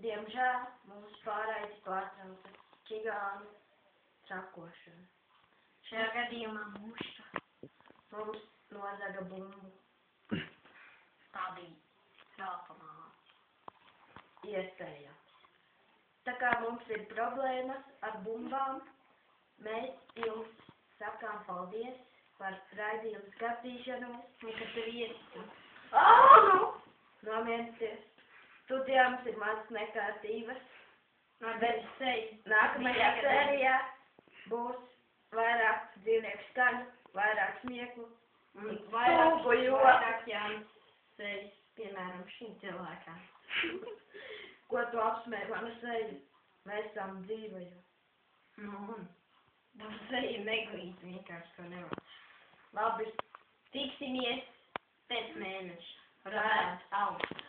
Diemžēl mūsu pārraidi pārtrauca čigānu trakošanu. Šajā gadījumā mušķa. Mums nozaga bumbu. Tā bija zelta māte. Iespējams. Tā kā mums ir problēmas ar bumbām, mēs jums sakām paldies par raidījumu skatīšanos un ka tur iesaka. Nomienieties. Studijā mums ir mazas nekārtības. Bet nākamajā sērijā būs vairāk dzīvnieku skaņu, vairāk smieklu un vairāk Jānis sejas, piemēram, šim cilvēkam. Ko tu apsmēji manu seju? Mēs esam dzīvoju. Un tā seja neglīt vienkārši to nevar. Labi. Tiksimies pēc mēneša. Varētu Augsts.